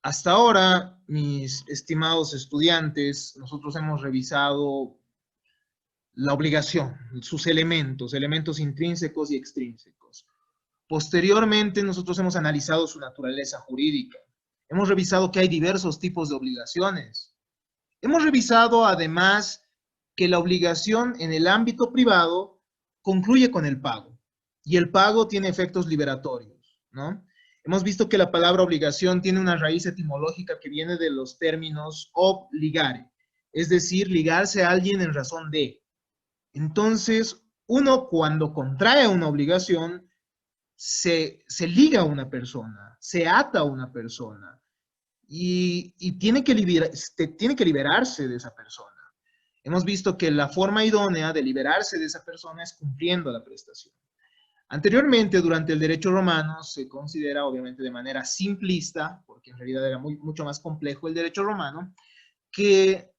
Hasta ahora, mis estimados estudiantes, nosotros hemos revisado la obligación, sus elementos, elementos intrínsecos y extrínsecos. Posteriormente, nosotros hemos analizado su naturaleza jurídica. Hemos revisado que hay diversos tipos de obligaciones. Hemos revisado, además, que la obligación en el ámbito privado concluye con el pago, y el pago tiene efectos liberatorios, ¿no? Hemos visto que la palabra obligación tiene una raíz etimológica que viene de los términos obligare, es decir, ligarse a alguien en razón de. Entonces, uno cuando contrae una obligación, se liga a una persona, se ata a una persona y tiene que liberarse de esa persona. Hemos visto que la forma idónea de liberarse de esa persona es cumpliendo la prestación. Anteriormente, durante el derecho romano, se considera, obviamente de manera simplista, porque en realidad era mucho más complejo el derecho romano, que,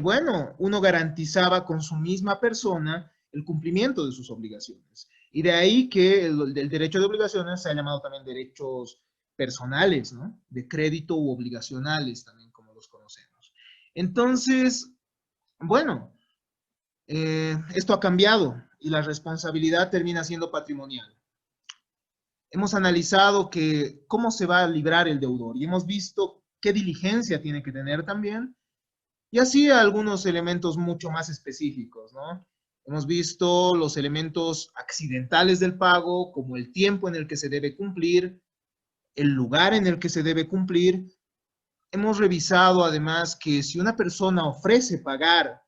bueno, uno garantizaba con su misma persona el cumplimiento de sus obligaciones. Y de ahí que el derecho de obligaciones se ha llamado también derechos personales, ¿no? De crédito u obligacionales, también como los conocemos. Entonces, bueno, esto ha cambiado y la responsabilidad termina siendo patrimonial. Hemos analizado que cómo se va a librar el deudor y hemos visto qué diligencia tiene que tener también, y así algunos elementos mucho más específicos, ¿no? Hemos visto los elementos accidentales del pago, como el tiempo en el que se debe cumplir, el lugar en el que se debe cumplir. Hemos revisado además que si una persona ofrece pagar,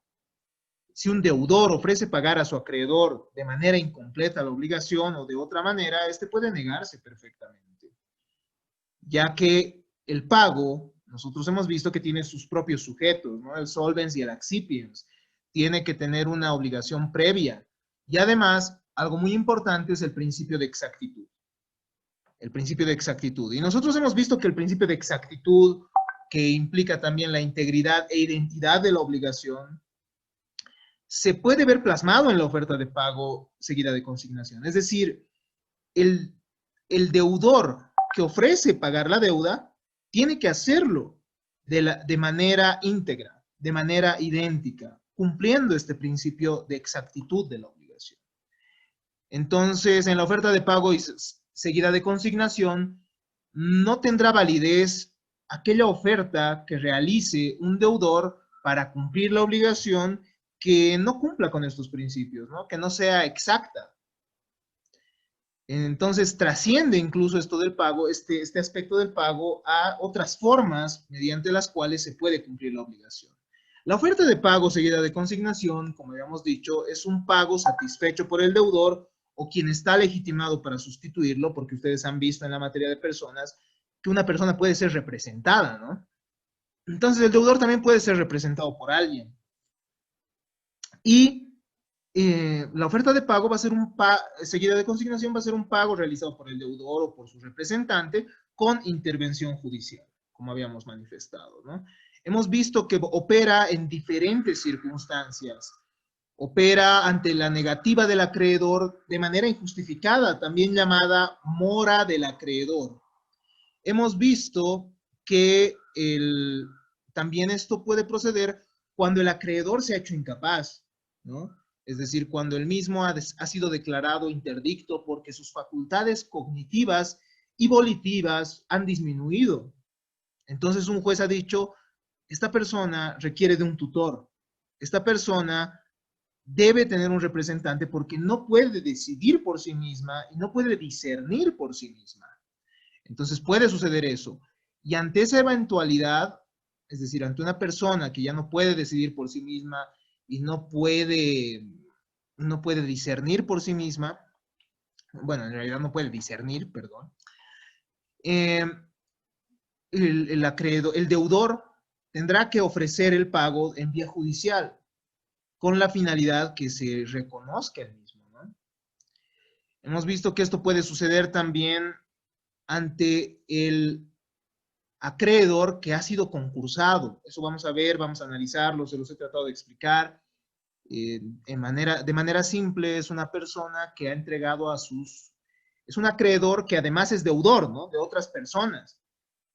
si un deudor ofrece pagar a su acreedor de manera incompleta la obligación o de otra manera, este puede negarse perfectamente, ya que el pago, nosotros hemos visto que tiene sus propios sujetos, ¿no? El solvens y el accipiens. Tiene que tener una obligación previa. Y además, algo muy importante es el principio de exactitud. El principio de exactitud. Y nosotros hemos visto que el principio de exactitud, que implica también la integridad e identidad de la obligación, se puede ver plasmado en la oferta de pago seguida de consignación. Es decir, el, el deudor que ofrece pagar la deuda tiene que hacerlo de manera íntegra, de manera idéntica, cumpliendo este principio de exactitud de la obligación. Entonces, en la oferta de pago y seguida de consignación, no tendrá validez aquella oferta que realice un deudor para cumplir la obligación que no cumpla con estos principios, ¿no? Que no sea exacta. Entonces trasciende incluso esto del pago, este aspecto del pago, a otras formas mediante las cuales se puede cumplir la obligación. La oferta de pago seguida de consignación, como habíamos dicho, es un pago satisfecho por el deudor o quien está legitimado para sustituirlo, porque ustedes han visto en la materia de personas que una persona puede ser representada, ¿no? Entonces el deudor también puede ser representado por alguien. Y la oferta de pago va a ser seguida de consignación, va a ser un pago realizado por el deudor o por su representante con intervención judicial, como habíamos manifestado, ¿no? Hemos visto que opera en diferentes circunstancias. Opera ante la negativa del acreedor de manera injustificada, también llamada mora del acreedor. Hemos visto que también esto puede proceder cuando el acreedor se ha hecho incapaz, ¿no? Es decir, cuando el mismo ha sido declarado interdicto porque sus facultades cognitivas y volitivas han disminuido. Entonces un juez ha dicho, esta persona requiere de un tutor, esta persona debe tener un representante porque no puede decidir por sí misma y no puede discernir por sí misma. Entonces puede suceder eso. Y ante esa eventualidad, es decir, ante una persona que ya no puede decidir por sí misma y no puede discernir por sí misma, bueno, en realidad no puede discernir, perdón, eh, el deudor tendrá que ofrecer el pago en vía judicial con la finalidad que se reconozca el mismo, ¿no? Hemos visto que esto puede suceder también ante el acreedor que ha sido concursado. Eso vamos a ver, vamos a analizarlo, se los he tratado de explicar. De manera simple, es una persona que ha entregado es un acreedor que además es deudor, ¿no? De otras personas.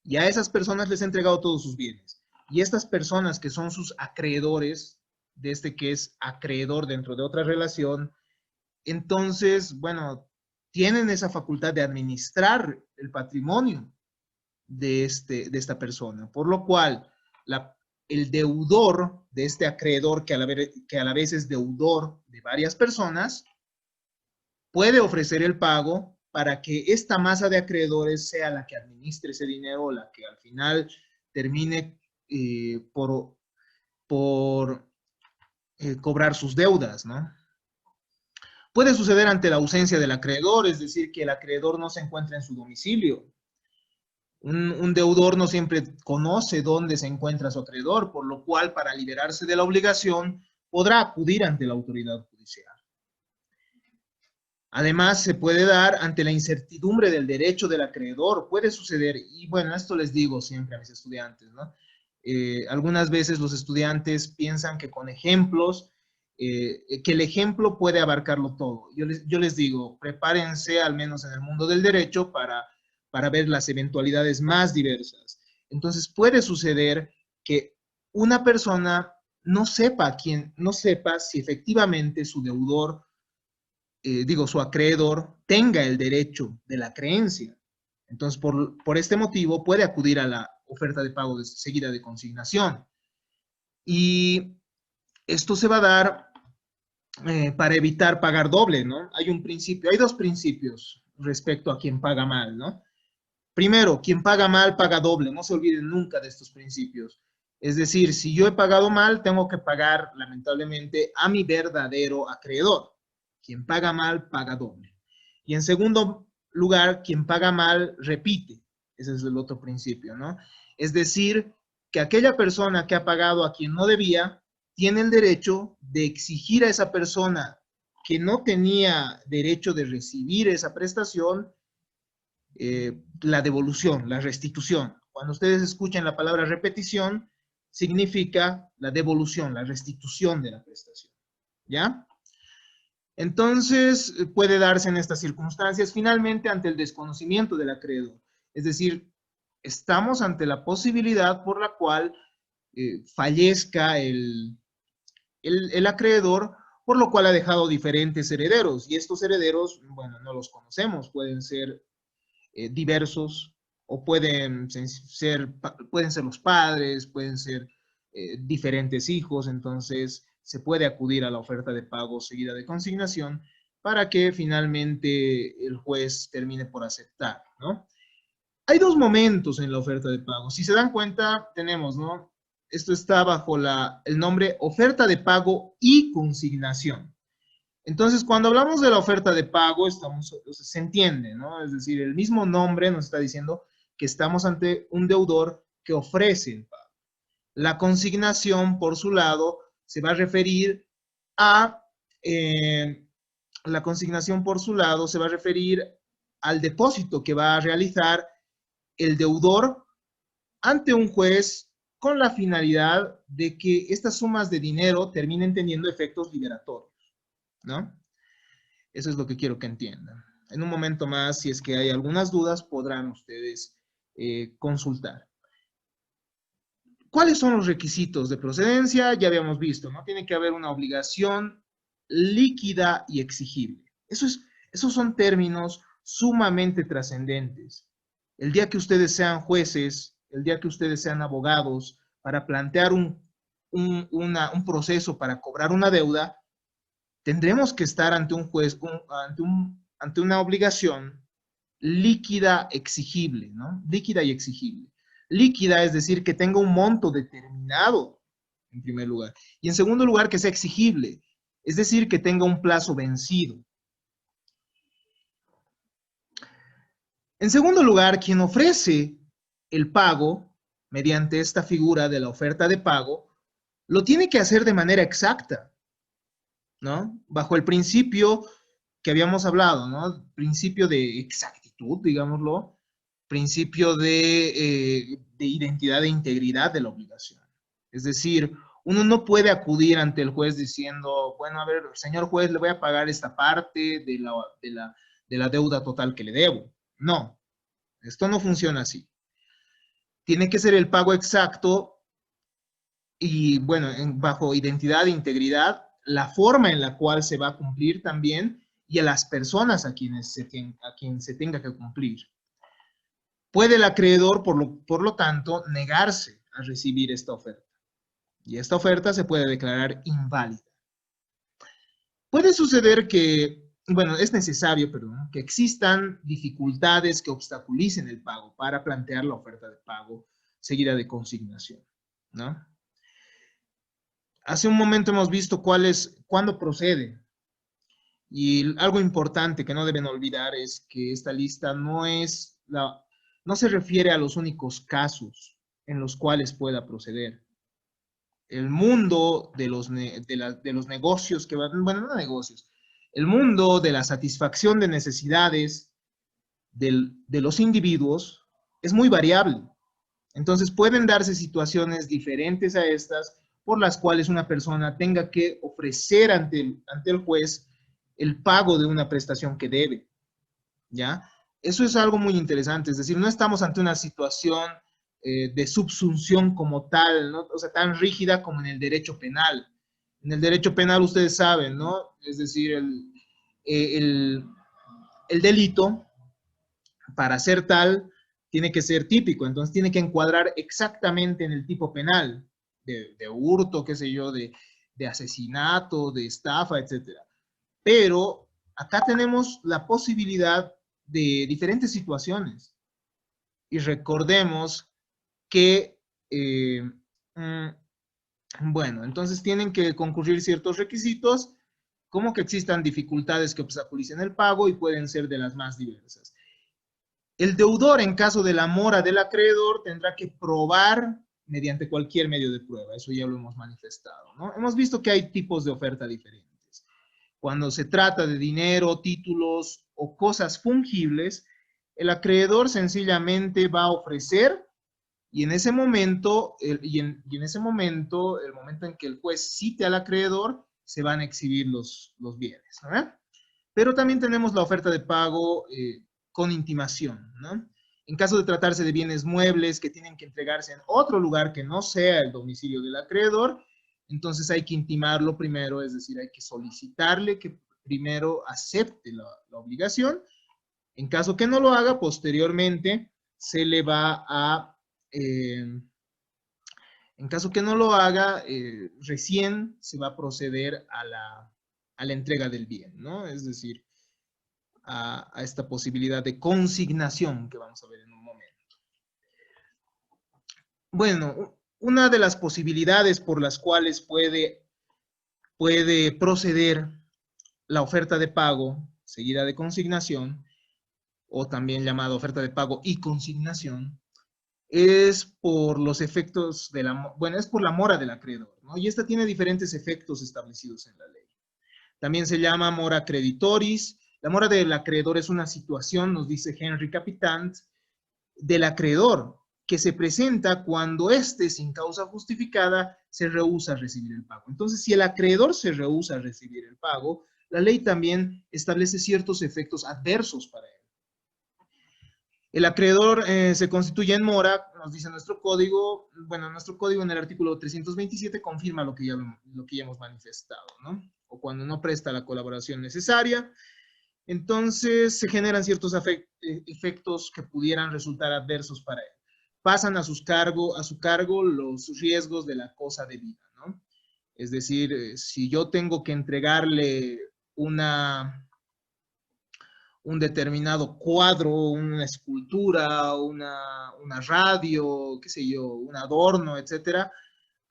y a esas personas les ha entregado todos sus bienes. Y estas personas que son sus acreedores, de este que es acreedor dentro de otra relación, entonces, bueno, tienen esa facultad de administrar el patrimonio de esta persona, por lo cual el deudor de este acreedor, que a la vez es deudor de varias personas, puede ofrecer el pago para que esta masa de acreedores sea la que administre ese dinero, la que al final termine por cobrar sus deudas, ¿no? Puede suceder ante la ausencia del acreedor, es decir, que el acreedor no se encuentra en su domicilio. Un deudor no siempre conoce dónde se encuentra su acreedor, por lo cual, para liberarse de la obligación, podrá acudir ante la autoridad judicial. Además, se puede dar ante la incertidumbre del derecho del acreedor. Puede suceder, y bueno, esto les digo siempre a mis estudiantes, ¿no? Algunas veces los estudiantes piensan que con ejemplos, que el ejemplo puede abarcarlo todo. Yo les digo, prepárense, al menos en el mundo del derecho, para ver las eventualidades más diversas. Entonces, puede suceder que una persona no sepa si efectivamente su deudor, su acreedor, tenga el derecho de la creencia. Entonces, por este motivo, puede acudir a la oferta de pago seguida de consignación. Y esto se va a dar para evitar pagar doble, ¿no? Hay dos principios respecto a quien paga mal, ¿no? Primero, quien paga mal paga doble, no se olviden nunca de estos principios. Es decir, si yo he pagado mal, tengo que pagar, lamentablemente, a mi verdadero acreedor. Quien paga mal, paga doble. Y en segundo lugar, quien paga mal, repite. Ese es el otro principio, ¿no? Es decir, que aquella persona que ha pagado a quien no debía, tiene el derecho de exigir a esa persona que no tenía derecho de recibir esa prestación, la devolución, la restitución. Cuando ustedes escuchan la palabra repetición, significa la devolución, la restitución de la prestación. ¿Ya? Entonces, puede darse en estas circunstancias, finalmente, ante el desconocimiento del acreedor. Es decir, estamos ante la posibilidad por la cual fallezca el acreedor, por lo cual ha dejado diferentes herederos. Y estos herederos, bueno, no los conocemos, pueden ser diversos, o pueden ser los padres, pueden ser diferentes hijos. Entonces se puede acudir a la oferta de pago seguida de consignación para que finalmente el juez termine por aceptar, ¿no? Hay dos momentos en la oferta de pago. Si se dan cuenta, tenemos, ¿no? Esto está bajo el nombre oferta de pago y consignación. Entonces, cuando hablamos de la oferta de pago, se entiende, ¿no? Es decir, el mismo nombre nos está diciendo que estamos ante un deudor que ofrece el pago. La consignación, por su lado, se va a referir a, al depósito que va a realizar el deudor ante un juez con la finalidad de que estas sumas de dinero terminen teniendo efectos liberatorios, ¿no? Eso es lo que quiero que entiendan. En un momento más, si es que hay algunas dudas, podrán ustedes consultar. ¿Cuáles son los requisitos de procedencia? Ya habíamos visto, ¿no? Tiene que haber una obligación líquida y exigible. Esos son términos sumamente trascendentes. El día que ustedes sean jueces, el día que ustedes sean abogados, para plantear un proceso para cobrar una deuda, tendremos que estar ante un juez, ante una obligación líquida exigible, ¿no? Líquida y exigible. Líquida es decir, que tenga un monto determinado, en primer lugar. Y en segundo lugar, que sea exigible, es decir, que tenga un plazo vencido. En segundo lugar, quien ofrece el pago mediante esta figura de la oferta de pago, lo tiene que hacer de manera exacta, ¿no? Bajo el principio que habíamos hablado, ¿no? Principio de exactitud, digámoslo, principio de identidad e integridad de la obligación. Es decir, uno no puede acudir ante el juez diciendo, bueno, a ver, señor juez, le voy a pagar esta parte de la deuda total que le debo. No, esto no funciona así. Tiene que ser el pago exacto y, bueno, bajo identidad e integridad, la forma en la cual se va a cumplir también y a las personas a quien se tenga que cumplir. Puede el acreedor, por lo tanto, negarse a recibir esta oferta. Y esta oferta se puede declarar inválida. Puede suceder que, bueno, es necesario, perdón, que existan dificultades que obstaculicen el pago para plantear la oferta de pago seguida de consignación, ¿no? Hace un momento hemos visto cuándo procede. Y algo importante que no deben olvidar es que esta lista no se refiere a los únicos casos en los cuales pueda proceder. El mundo de los negocios que van, bueno, no negocios, el mundo de la satisfacción de necesidades de los individuos es muy variable. Entonces pueden darse situaciones diferentes a estas por las cuales una persona tenga que ofrecer ante el juez el pago de una prestación que debe, ¿ya? Eso es algo muy interesante, es decir, no estamos ante una situación de subsunción como tal, ¿no? O sea, tan rígida como en el derecho penal. En el derecho penal ustedes saben, ¿no? Es decir, el delito, para ser tal, tiene que ser típico, entonces tiene que encuadrar exactamente en el tipo penal, de hurto, qué sé yo, de asesinato, de estafa, etcétera. Pero acá tenemos la posibilidad de diferentes situaciones. Y recordemos que, bueno, entonces tienen que concurrir ciertos requisitos, como que existan dificultades que obstaculicen el pago y pueden ser de las más diversas. El deudor, en caso de la mora del acreedor, tendrá que probar mediante cualquier medio de prueba. Eso ya lo hemos manifestado, ¿no? Hemos visto que hay tipos de oferta diferentes. Cuando se trata de dinero, títulos o cosas fungibles, el acreedor sencillamente va a ofrecer y en ese momento, el momento en que el juez cite al acreedor, se van a exhibir los bienes, ¿no? Pero también tenemos la oferta de pago con intimación, ¿no? En caso de tratarse de bienes muebles que tienen que entregarse en otro lugar que no sea el domicilio del acreedor, entonces hay que intimarlo primero, es decir, hay que solicitarle que primero acepte la obligación. En caso que no lo haga, posteriormente se le va a, en caso que no lo haga, recién se va a proceder a la entrega del bien, ¿no? Es decir, a esta posibilidad de consignación que vamos a ver en un momento. Bueno, una de las posibilidades por las cuales puede proceder la oferta de pago seguida de consignación, o también llamada oferta de pago y consignación, es por los efectos de es por la mora del acreedor, ¿no? Y esta tiene diferentes efectos establecidos en la ley. También se llama mora creditoris. La mora del acreedor es una situación, nos dice Henry Capitant, del acreedor que se presenta cuando éste, sin causa justificada, se rehúsa a recibir el pago. Entonces, si el acreedor se rehúsa a recibir el pago, la ley también establece ciertos efectos adversos para él. El acreedor se constituye en mora, nos dice nuestro código, bueno, nuestro código en el artículo 327 confirma lo que ya hemos manifestado, ¿no? O cuando no presta la colaboración necesaria, entonces se generan ciertos efectos que pudieran resultar adversos para él. Pasan a su cargo los riesgos de la cosa debida, ¿no? Es decir, si yo tengo que entregarle un determinado cuadro, una escultura, una radio, qué sé yo, un adorno, etcétera,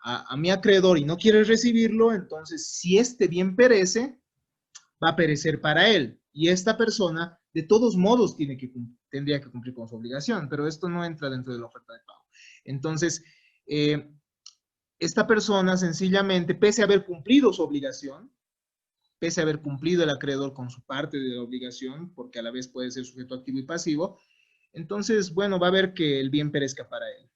a mi acreedor y no quiere recibirlo, entonces si este bien perece, va a perecer para él. Y esta persona, de todos modos, tendría que cumplir con su obligación, pero esto no entra dentro de la oferta de pago. Entonces, esta persona sencillamente, pese a haber cumplido su obligación, pese a haber cumplido el acreedor con su parte de la obligación, porque a la vez puede ser sujeto activo y pasivo, entonces, bueno, va a ver que el bien perezca para él.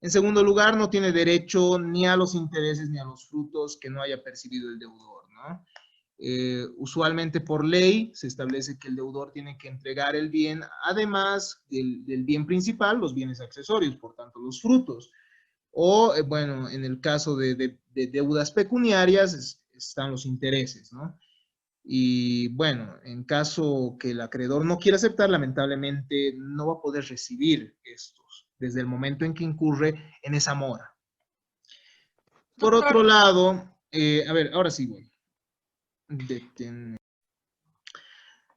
En segundo lugar, no tiene derecho ni a los intereses ni a los frutos que no haya percibido el deudor, ¿no? Usualmente por ley se establece que el deudor tiene que entregar el bien, además del bien principal, los bienes accesorios, por tanto los frutos. O, bueno, en el caso de deudas pecuniarias están los intereses, ¿no? Y bueno, en caso que el acreedor no quiera aceptar, lamentablemente no va a poder recibir estos desde el momento en que incurre en esa mora. Por otro lado, a ver, ahora sí voy.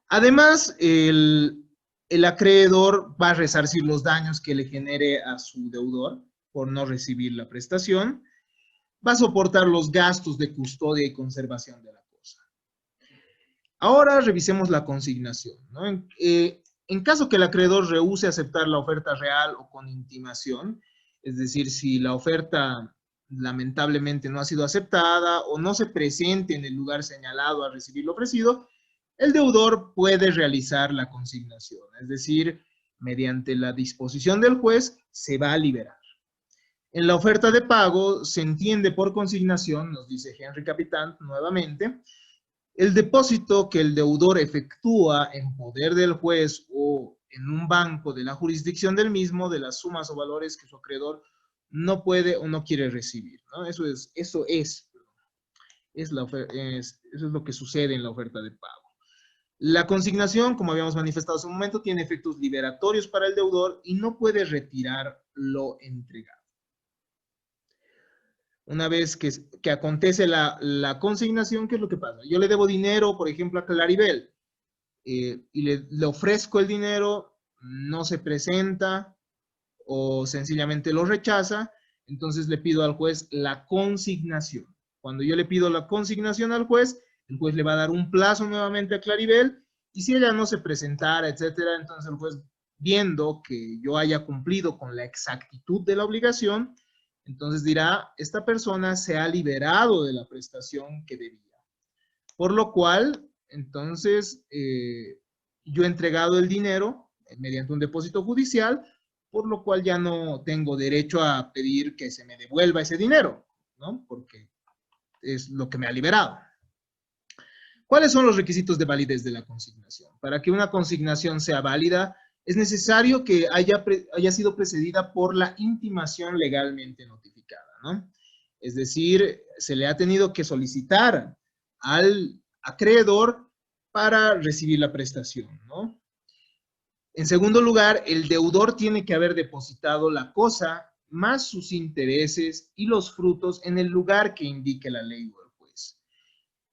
Además, el acreedor va a resarcir los daños que le genere a su deudor por no recibir la prestación, va a soportar los gastos de custodia y conservación de la cosa. Ahora revisemos la consignación, ¿no? En caso que el acreedor rehúse aceptar la oferta real o con intimación, es decir, si la oferta lamentablemente no ha sido aceptada o no se presente en el lugar señalado a recibir lo ofrecido, el deudor puede realizar la consignación, es decir, mediante la disposición del juez se va a liberar. En la oferta de pago se entiende por consignación, nos dice Henry Capitán nuevamente, el depósito que el deudor efectúa en poder del juez o en un banco de la jurisdicción del mismo de las sumas o valores que su acreedor no puede o no quiere recibir, ¿no? Eso es lo que sucede en la oferta de pago. La consignación, como habíamos manifestado hace un momento, tiene efectos liberatorios para el deudor y no puede retirar lo entregado. Una vez que acontece la consignación, ¿qué es lo que pasa? Yo le debo dinero, por ejemplo, a Claribel, y le ofrezco el dinero, no se presenta o sencillamente lo rechaza, entonces le pido al juez la consignación. Cuando yo le pido la consignación al juez, el juez le va a dar un plazo nuevamente a Claribel, y si ella no se presentara, etcétera, entonces el juez, viendo que yo haya cumplido con la exactitud de la obligación, entonces dirá, esta persona se ha liberado de la prestación que debía. Por lo cual, entonces, yo he entregado el dinero mediante un depósito judicial, por lo cual ya no tengo derecho a pedir que se me devuelva ese dinero, ¿no? Porque es lo que me ha liberado. ¿Cuáles son los requisitos de validez de la consignación? Para que una consignación sea válida, es necesario que haya sido precedida por la intimación legalmente notificada, ¿no? Es decir, se le ha tenido que solicitar al acreedor para recibir la prestación, ¿no? En segundo lugar, el deudor tiene que haber depositado la cosa más sus intereses y los frutos en el lugar que indique la ley o el juez.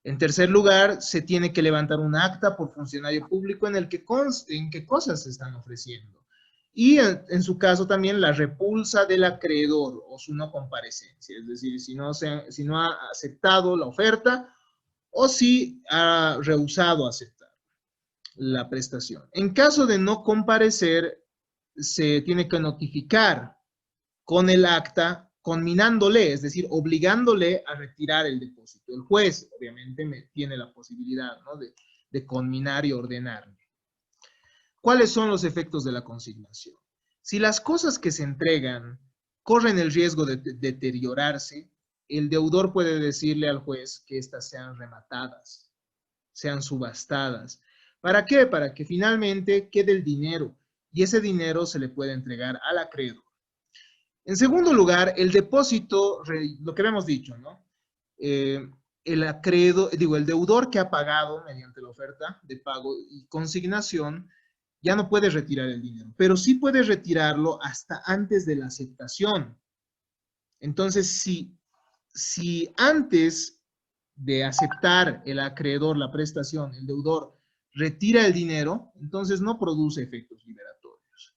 En tercer lugar, se tiene que levantar un acta por funcionario público en el que conste en qué cosas se están ofreciendo. Y en su caso también la repulsa del acreedor o su no comparecencia, es decir, si no ha aceptado la oferta o si ha rehusado aceptar la prestación. En caso de no comparecer, se tiene que notificar con el acta, conminándole, es decir, obligándole a retirar el depósito. El juez, obviamente, tiene la posibilidad, ¿no?, de conminar y ordenarle. ¿Cuáles son los efectos de la consignación? Si las cosas que se entregan corren el riesgo de deteriorarse, el deudor puede decirle al juez que éstas sean rematadas, sean subastadas. ¿Para qué? Para que finalmente quede el dinero y ese dinero se le puede entregar al acreedor. En segundo lugar, el depósito, lo que habíamos dicho, ¿no? El deudor que ha pagado mediante la oferta de pago y consignación ya no puede retirar el dinero, pero sí puede retirarlo hasta antes de la aceptación. Entonces, si antes de aceptar el acreedor la prestación, el deudor retira el dinero, entonces no produce efectos liberatorios.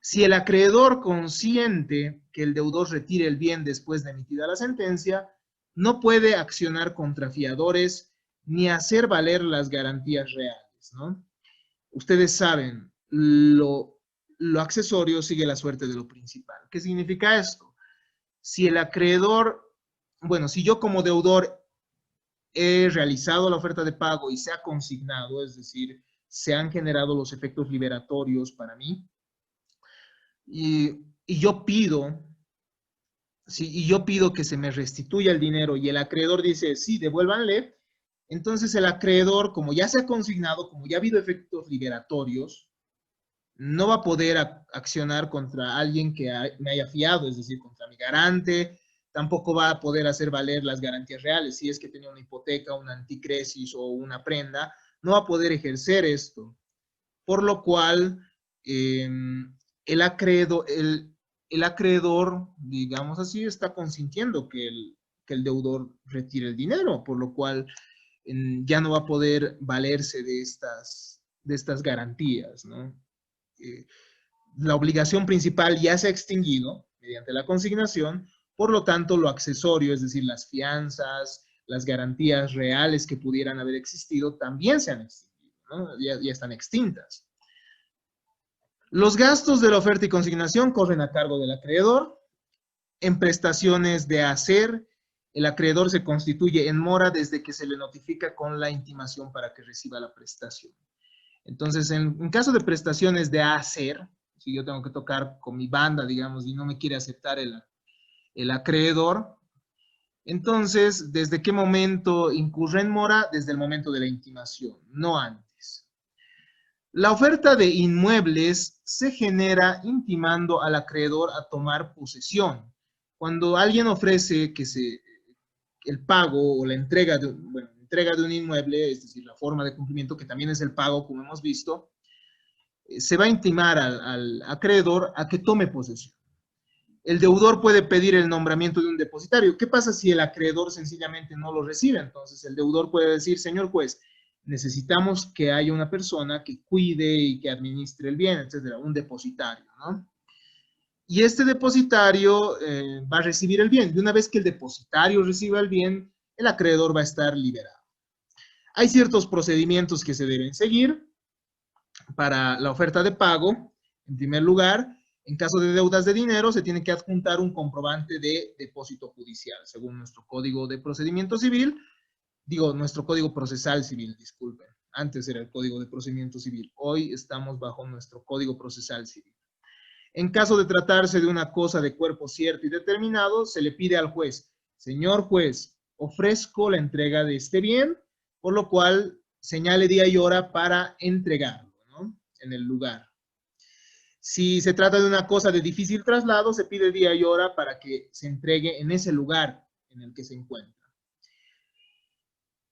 Si el acreedor consiente que el deudor retire el bien después de emitida la sentencia, no puede accionar contra fiadores ni hacer valer las garantías reales, ¿no? Ustedes saben, lo accesorio sigue la suerte de lo principal. ¿Qué significa esto? Si el acreedor, bueno, si yo como deudor he realizado la oferta de pago y se ha consignado, es decir, se han generado los efectos liberatorios para mí, y yo pido que se me restituya el dinero y el acreedor dice, sí, devuélvanle, entonces el acreedor, como ya se ha consignado, como ya ha habido efectos liberatorios, no va a poder accionar contra alguien que me haya fiado, es decir, contra mi garante, tampoco va a poder hacer valer las garantías reales. Si es que tenía una hipoteca, una anticresis o una prenda, no va a poder ejercer esto. Por lo cual, el acreedor, digamos así, está consintiendo que el deudor retire el dinero, por lo cual ya no va a poder valerse de estas garantías, ¿no? La obligación principal ya se ha extinguido mediante la consignación, por lo tanto, lo accesorio, es decir, las fianzas, las garantías reales que pudieran haber existido, también se han extinguido, ¿no? Ya están extintas. Los gastos de la oferta y consignación corren a cargo del acreedor. En prestaciones de hacer, el acreedor se constituye en mora desde que se le notifica con la intimación para que reciba la prestación. Entonces, en caso de prestaciones de hacer, si yo tengo que tocar con mi banda, digamos, y no me quiere aceptar el acreedor, entonces, ¿desde qué momento incurre en mora? Desde el momento de la intimación, no antes. La oferta de inmuebles se genera intimando al acreedor a tomar posesión. Cuando alguien ofrece que el pago o la entrega entrega de un inmueble, es decir, la forma de cumplimiento, que también es el pago, como hemos visto, se va a intimar al acreedor a que tome posesión. El deudor puede pedir el nombramiento de un depositario. ¿Qué pasa si el acreedor sencillamente no lo recibe? Entonces el deudor puede decir, señor juez, necesitamos que haya una persona que cuide y que administre el bien, etcétera, un depositario, ¿no? Y este depositario va a recibir el bien. Y una vez que el depositario reciba el bien, el acreedor va a estar liberado. Hay ciertos procedimientos que se deben seguir para la oferta de pago. En primer lugar, en caso de deudas de dinero, se tiene que adjuntar un comprobante de depósito judicial, según nuestro Código de Procedimiento Civil. Digo, nuestro Código Procesal Civil, disculpen. Antes era el Código de Procedimiento Civil. Hoy estamos bajo nuestro Código Procesal Civil. En caso de tratarse de una cosa de cuerpo cierto y determinado, se le pide al juez, señor juez, ofrezco la entrega de este bien, por lo cual señale día y hora para entregarlo, ¿no? En el lugar. Si se trata de una cosa de difícil traslado, se pide día y hora para que se entregue en ese lugar en el que se encuentra.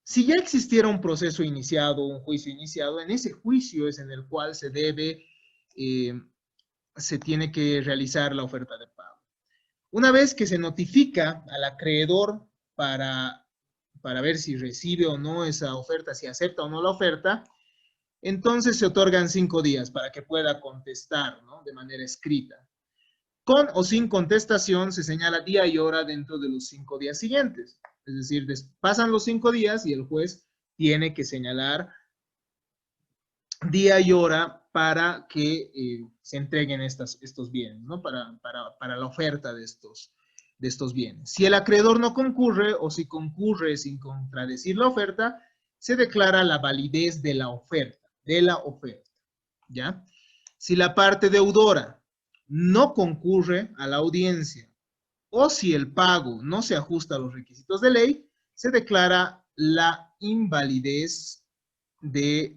Si ya existiera un proceso iniciado, un juicio iniciado, en ese juicio es en el cual se tiene que realizar la oferta de pago. Una vez que se notifica al acreedor para ver si recibe o no esa oferta, si acepta o no la oferta, entonces se otorgan 5 días para que pueda contestar, ¿no? De manera escrita. Con o sin contestación se señala día y hora dentro de los 5 días siguientes. Es decir, pasan los 5 días y el juez tiene que señalar día y hora para que se entreguen estos bienes, ¿no? Para la oferta de estos bienes. Si el acreedor no concurre o si concurre sin contradecir la oferta, se declara la validez de la oferta, ¿ya? Si la parte deudora no concurre a la audiencia o si el pago no se ajusta a los requisitos de ley, se declara la invalidez de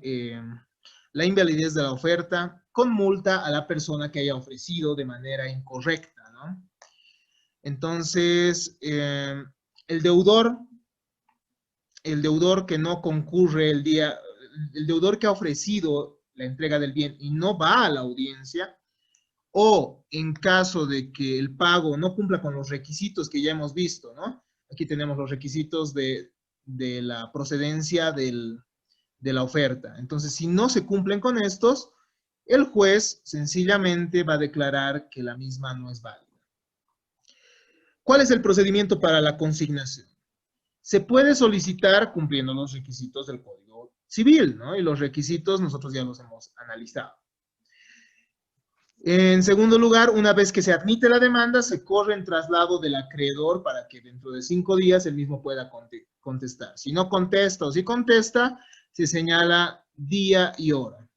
la oferta con multa a la persona que haya ofrecido de manera incorrecta, ¿no? Entonces, el deudor que no concurre el deudor que ha ofrecido la entrega del bien y no va a la audiencia, o en caso de que el pago no cumpla con los requisitos que ya hemos visto, ¿no? Aquí tenemos los requisitos de la procedencia de la oferta. Entonces, si no se cumplen con estos, el juez sencillamente va a declarar que la misma no es válida. ¿Cuál es el procedimiento para la consignación? Se puede solicitar cumpliendo los requisitos del Código Civil, ¿no? Y los requisitos nosotros ya los hemos analizado. En segundo lugar, una vez que se admite la demanda, se corre en traslado del acreedor para que dentro de 5 días el mismo pueda contestar. Si no contesta o si contesta, se señala día y hora.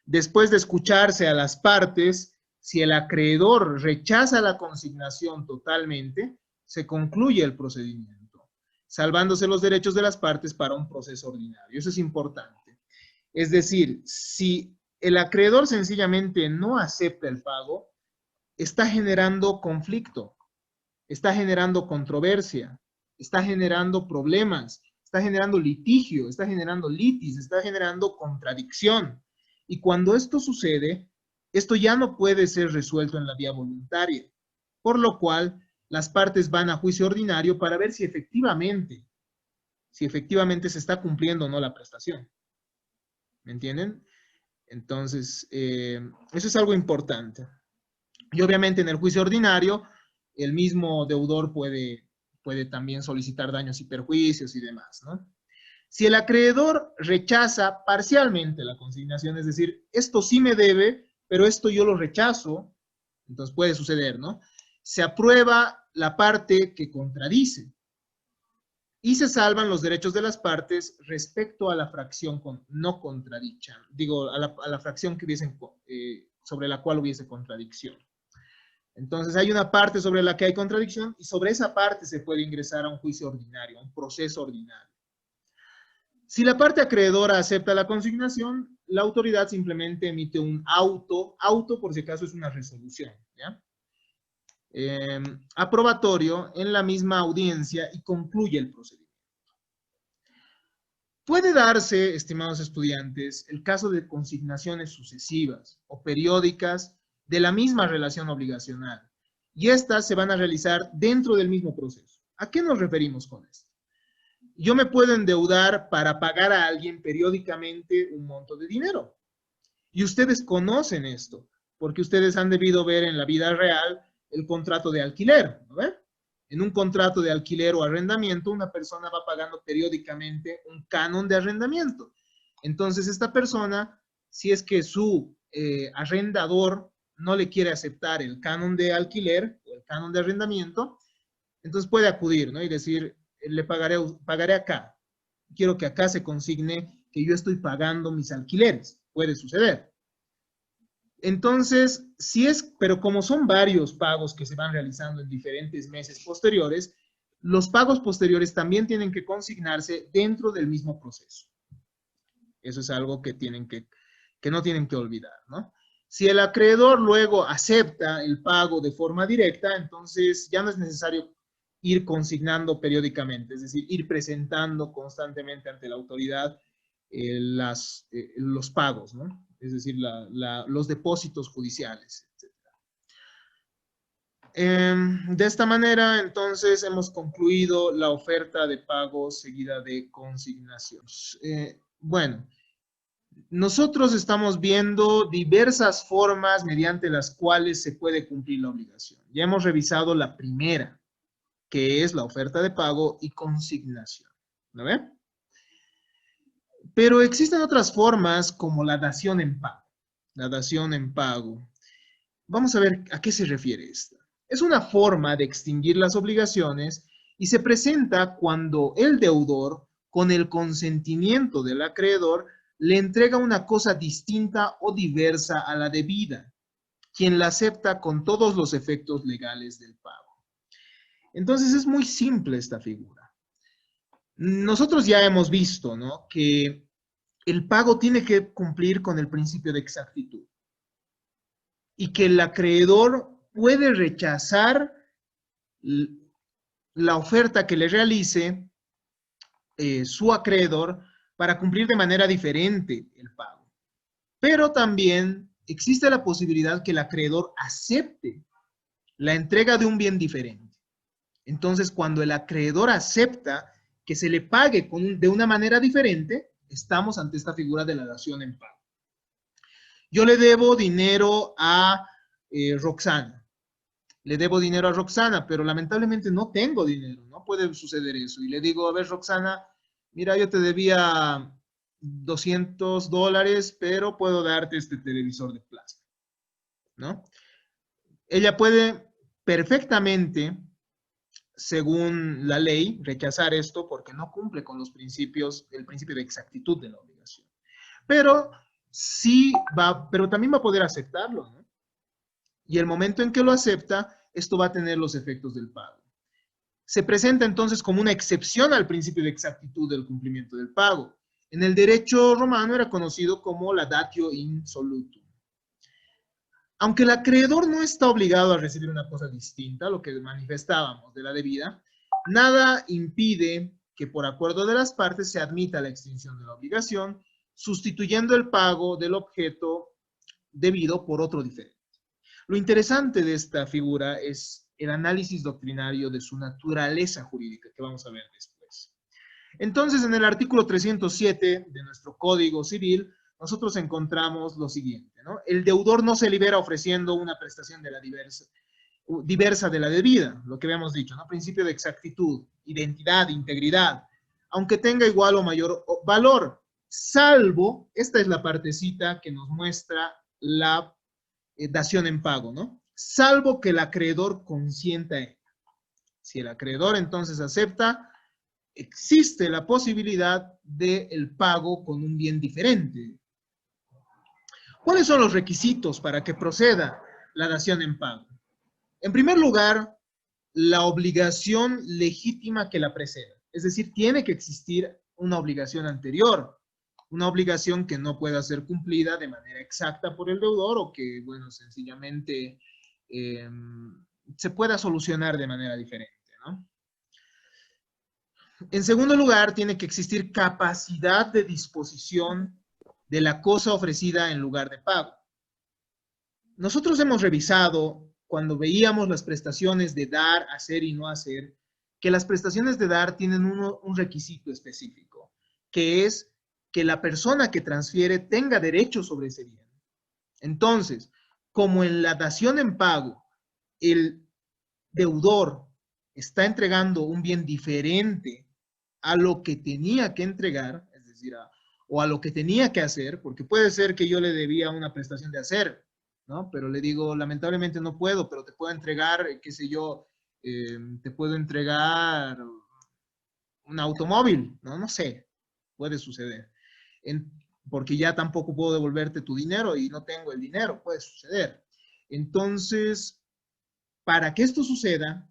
Después de escucharse a las partes, si el acreedor rechaza la consignación totalmente, se concluye el procedimiento, salvándose los derechos de las partes para un proceso ordinario. Eso es importante. Es decir, si el acreedor sencillamente no acepta el pago, está generando conflicto, está generando controversia, está generando problemas, está generando litigio, está generando litis, está generando contradicción. Y cuando esto sucede, esto ya no puede ser resuelto en la vía voluntaria, por lo cual las partes van a juicio ordinario para ver si efectivamente se está cumpliendo o no la prestación. ¿Me entienden? Entonces, eso es algo importante. Y obviamente en el juicio ordinario, el mismo deudor puede también solicitar daños y perjuicios y demás, ¿no? Si el acreedor rechaza parcialmente la consignación, es decir, esto sí me debe, pero esto yo lo rechazo, entonces puede suceder, ¿no? Se aprueba la parte que contradice y se salvan los derechos de las partes respecto a la fracción no contradicha, digo, a la fracción que hubiesen, sobre la cual hubiese contradicción. Entonces hay una parte sobre la que hay contradicción y sobre esa parte se puede ingresar a un juicio ordinario, a un proceso ordinario. Si la parte acreedora acepta la consignación, la autoridad simplemente emite un auto por si acaso es una resolución, ¿ya? Aprobatorio en la misma audiencia y concluye el procedimiento. Puede darse, estimados estudiantes, el caso de consignaciones sucesivas o periódicas de la misma relación obligacional, y estas se van a realizar dentro del mismo proceso. ¿A qué nos referimos con esto? Yo me puedo endeudar para pagar a alguien periódicamente un monto de dinero. Y ustedes conocen esto, porque ustedes han debido ver en la vida real el contrato de alquiler, ¿no ven? En un contrato de alquiler o arrendamiento, una persona va pagando periódicamente un canon de arrendamiento. Entonces, esta persona, si es que su arrendador no le quiere aceptar el canon de alquiler o el canon de arrendamiento, entonces puede acudir, ¿no? Y decir, le pagaré acá. Quiero que acá se consigne que yo estoy pagando mis alquileres. Puede suceder. Entonces, pero como son varios pagos que se van realizando en diferentes meses posteriores, los pagos posteriores también tienen que consignarse dentro del mismo proceso. Eso es algo que no tienen que olvidar, ¿no? Si el acreedor luego acepta el pago de forma directa, entonces ya no es necesario ir consignando periódicamente, es decir, ir presentando constantemente ante la autoridad los pagos, ¿no? Es decir, los depósitos judiciales, etc. De esta manera, entonces, hemos concluido la oferta de pago seguida de consignación. Bueno, nosotros estamos viendo diversas formas mediante las cuales se puede cumplir la obligación. Ya hemos revisado la primera, que es la oferta de pago y consignación. ¿No ve? Pero existen otras formas como la dación en pago. La dación en pago. Vamos a ver a qué se refiere esta. Es una forma de extinguir las obligaciones y se presenta cuando el deudor, con el consentimiento del acreedor, le entrega una cosa distinta o diversa a la debida, quien la acepta con todos los efectos legales del pago. Entonces es muy simple esta figura. Nosotros ya hemos visto, ¿no?, que el pago tiene que cumplir con el principio de exactitud y que el acreedor puede rechazar la oferta que le realice su acreedor para cumplir de manera diferente el pago. Pero también existe la posibilidad que el acreedor acepte la entrega de un bien diferente. Entonces, cuando el acreedor acepta que se le pague de una manera diferente, estamos ante esta figura de la dación en pago. Yo le debo dinero a Roxana. Le debo dinero a Roxana, pero lamentablemente no tengo dinero, no puede suceder eso. Y le digo, a ver, Roxana, mira, yo te debía $200, pero puedo darte este televisor de plasma, ¿no? Ella puede perfectamente, según la ley, rechazar esto porque no cumple con los principios, el principio de exactitud de la obligación. Pero pero también va a poder aceptarlo, ¿no? Y el momento en que lo acepta, esto va a tener los efectos del pago. Se presenta entonces como una excepción al principio de exactitud del cumplimiento del pago. En el derecho romano era conocido como la datio in solutum. Aunque el acreedor no está obligado a recibir una cosa distinta, lo que manifestábamos de la debida, nada impide que por acuerdo de las partes se admita la extinción de la obligación, sustituyendo el pago del objeto debido por otro diferente. Lo interesante de esta figura es el análisis doctrinario de su naturaleza jurídica, que vamos a ver después. Entonces, en el artículo 307 de nuestro Código Civil, nosotros encontramos lo siguiente, ¿no? El deudor no se libera ofreciendo una prestación de la diversa de la debida, lo que habíamos dicho, ¿no? Principio de exactitud, identidad, integridad, aunque tenga igual o mayor valor, salvo, esta es la partecita que nos muestra la dación en pago, ¿no? Salvo que el acreedor consienta en ella. Si el acreedor entonces acepta, existe la posibilidad del pago con un bien diferente. ¿Cuáles son los requisitos para que proceda la dación en pago? En primer lugar, la obligación legítima que la preceda. Es decir, tiene que existir una obligación anterior, una obligación que no pueda ser cumplida de manera exacta por el deudor o que, bueno, sencillamente se pueda solucionar de manera diferente, ¿no? En segundo lugar, tiene que existir capacidad de disposición de la cosa ofrecida en lugar de pago. Nosotros hemos revisado, cuando veíamos las prestaciones de dar, hacer y no hacer, que las prestaciones de dar tienen un requisito específico, que es que la persona que transfiere tenga derecho sobre ese bien. Entonces, como en la dación en pago, el deudor está entregando un bien diferente a lo que tenía que entregar, es decir, o a lo que tenía que hacer, porque puede ser que yo le debía una prestación de hacer, ¿no? Pero le digo, lamentablemente no puedo, pero te puedo entregar, qué sé yo, te puedo entregar un automóvil, ¿no? No sé, puede suceder. Porque ya tampoco puedo devolverte tu dinero y no tengo el dinero, puede suceder. Entonces, para que esto suceda,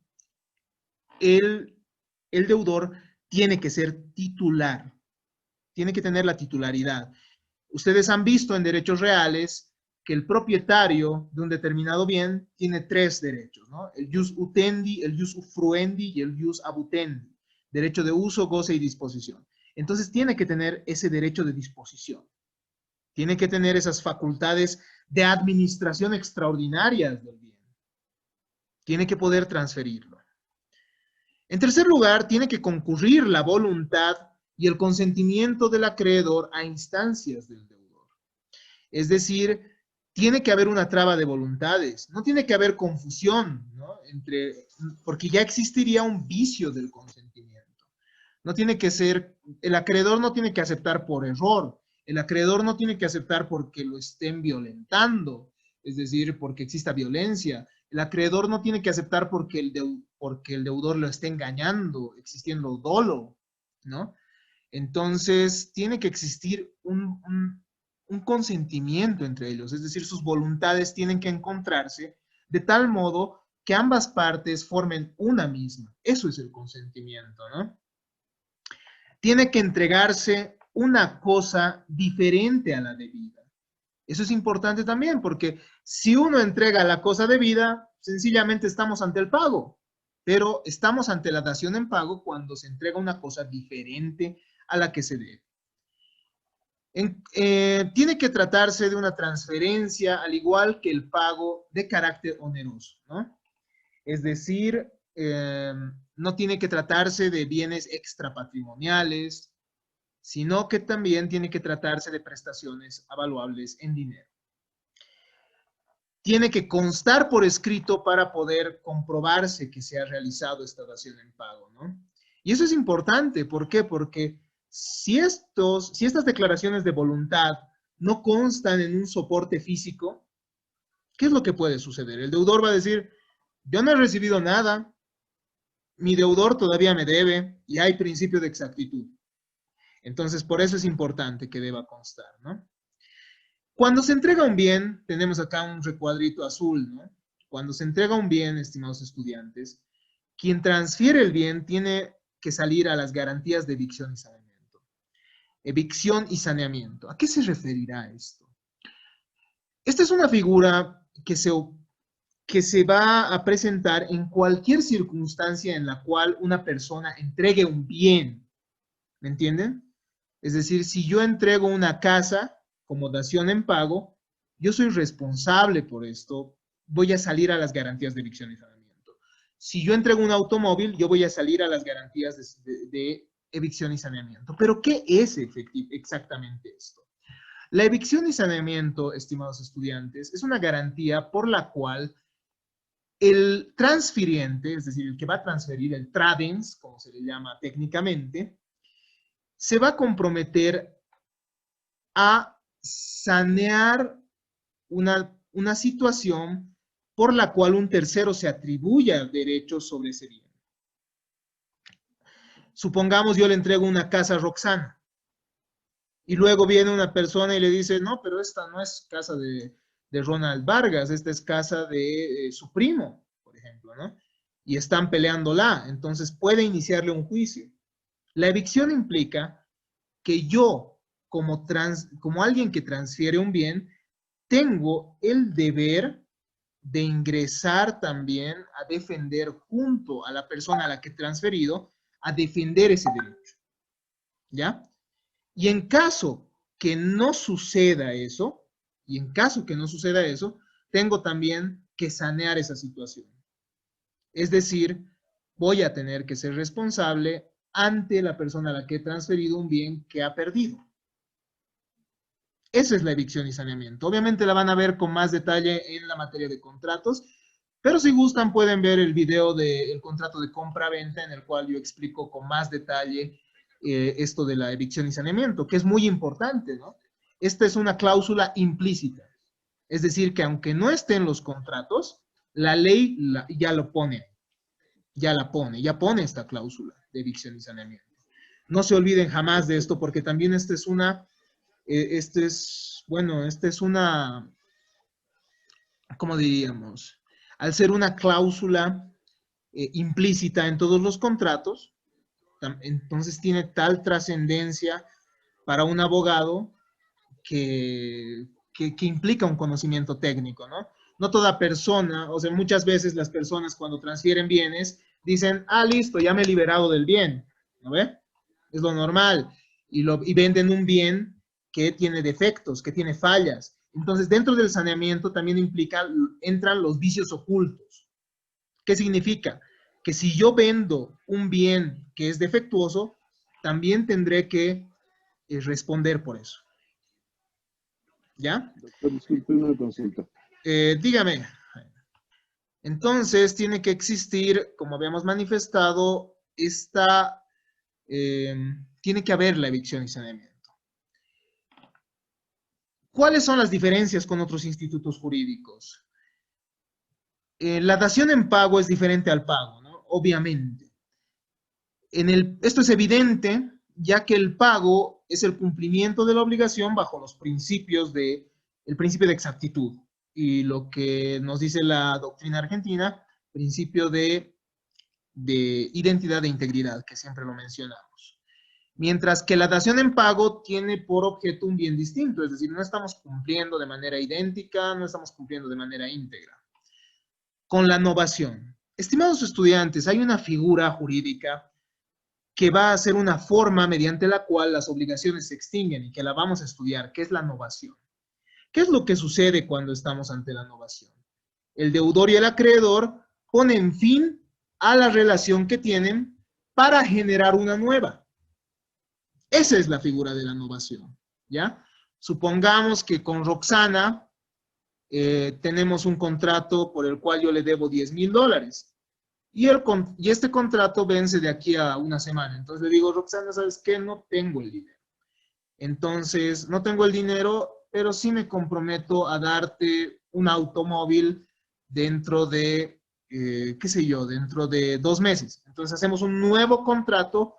el deudor tiene que ser titular, tiene que tener la titularidad. Ustedes han visto en derechos reales que el propietario de un determinado bien tiene tres derechos, ¿no? El jus utendi, el jus fruendi y el jus abutendi. Derecho de uso, goce y disposición. Entonces tiene que tener ese derecho de disposición. Tiene que tener esas facultades de administración extraordinarias del bien. Tiene que poder transferirlo. En tercer lugar, tiene que concurrir la voluntad y el consentimiento del acreedor a instancias del deudor. Es decir, tiene que haber una traba de voluntades, no tiene que haber confusión, ¿no? Porque ya existiría un vicio del consentimiento. No tiene que ser, el acreedor no tiene que aceptar por error, el acreedor no tiene que aceptar porque lo estén violentando, es decir, porque exista violencia. El acreedor no tiene que aceptar porque el deudor lo esté engañando, existiendo dolo, ¿no? Entonces, tiene que existir un consentimiento entre ellos, es decir, sus voluntades tienen que encontrarse de tal modo que ambas partes formen una misma. Eso es el consentimiento, ¿no? Tiene que entregarse una cosa diferente a la debida. Eso es importante también, porque si uno entrega la cosa debida, sencillamente estamos ante el pago, pero estamos ante la dación en pago cuando se entrega una cosa diferente a la que se debe. Tiene que tratarse de una transferencia, al igual que el pago de carácter oneroso, ¿no? Es decir, no tiene que tratarse de bienes extrapatrimoniales, sino que también tiene que tratarse de prestaciones avaluables en dinero. Tiene que constar por escrito para poder comprobarse que se ha realizado esta dación en pago, ¿no? Y eso es importante, ¿por qué? Porque si estas declaraciones de voluntad no constan en un soporte físico, ¿qué es lo que puede suceder? El deudor va a decir, yo no he recibido nada, mi deudor todavía me debe y hay principio de exactitud. Entonces, por eso es importante que deba constar, ¿no? Cuando se entrega un bien, tenemos acá un recuadrito azul, ¿no? Cuando se entrega un bien, estimados estudiantes, quien transfiere el bien tiene que salir a las garantías de evicción y saneamiento. evicción y saneamiento. ¿A qué se referirá esto? Esta es una figura que se va a presentar en cualquier circunstancia en la cual una persona entregue un bien. ¿Me entienden? Es decir, si yo entrego una casa como dación en pago, yo soy responsable por esto, voy a salir a las garantías de evicción y saneamiento. Si yo entrego un automóvil, yo voy a salir a las garantías de evicción y saneamiento. Pero, ¿qué es exactamente esto? La evicción y saneamiento, estimados estudiantes, es una garantía por la cual el transfiriente, es decir, el que va a transferir, el tradens, como se le llama técnicamente, se va a comprometer a sanear una situación por la cual un tercero se atribuya derechos sobre ese bien. Supongamos yo le entrego una casa a Roxana y luego viene una persona y le dice, no, pero esta no es casa de Ronald Vargas, esta es casa de su primo, por ejemplo, ¿no? Y están peleándola, entonces puede iniciarle un juicio. La evicción implica que yo, como alguien que transfiere un bien, tengo el deber de ingresar también a defender junto a la persona a la que he transferido, a defender ese derecho. ¿Ya? Y en caso que no suceda eso, tengo también que sanear esa situación. Es decir, voy a tener que ser responsable ante la persona a la que he transferido un bien que ha perdido. Esa es la evicción y saneamiento. Obviamente la van a ver con más detalle en la materia de contratos, pero si gustan pueden ver el video del contrato de compra-venta en el cual yo explico con más detalle esto de la evicción y saneamiento, que es muy importante, ¿no? Esta es una cláusula implícita. Es decir, que aunque no esté en los contratos, la ley ya lo pone, ya pone esta cláusula de evicción y saneamiento. No se olviden jamás de esto, porque también esta es una, ¿cómo diríamos? Al ser una cláusula implícita en todos los contratos, entonces tiene tal trascendencia para un abogado que implica un conocimiento técnico, ¿no? No toda persona, o sea, muchas veces las personas cuando transfieren bienes dicen, ah, listo, ya me he liberado del bien, ¿no ve? Es lo normal. Y venden un bien que tiene defectos, que tiene fallas. Entonces, dentro del saneamiento también entran los vicios ocultos. ¿Qué significa? Que si yo vendo un bien que es defectuoso, también tendré que responder por eso. ¿Ya? Doctor, disculpe una consulta. Dígame. Entonces, tiene que existir, como habíamos manifestado, tiene que haber la evicción y saneamiento. ¿Cuáles son las diferencias con otros institutos jurídicos? La dación en pago es diferente al pago, ¿no? Obviamente. Esto es evidente, ya que el pago es el cumplimiento de la obligación bajo los principios el principio de exactitud y lo que nos dice la doctrina argentina, principio de identidad e integridad, que siempre lo mencionamos. Mientras que la dación en pago tiene por objeto un bien distinto, es decir, no estamos cumpliendo de manera idéntica, no estamos cumpliendo de manera íntegra. Con la novación. Estimados estudiantes, hay una figura jurídica que va a ser una forma mediante la cual las obligaciones se extinguen y que la vamos a estudiar, que es la novación. ¿Qué es lo que sucede cuando estamos ante la novación? El deudor y el acreedor ponen fin a la relación que tienen para generar una nueva. Esa es la figura de la novación, ¿ya? Supongamos que con Roxana tenemos un contrato por el cual yo le debo $10,000 y este contrato vence de aquí a una semana. Entonces le digo, Roxana, ¿sabes qué? No tengo el dinero. Entonces, no tengo el dinero, pero sí me comprometo a darte un automóvil dentro de, qué sé yo, dentro de 2 meses. Entonces hacemos un nuevo contrato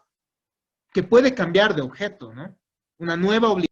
que puede cambiar de objeto, ¿no? Una nueva obligación.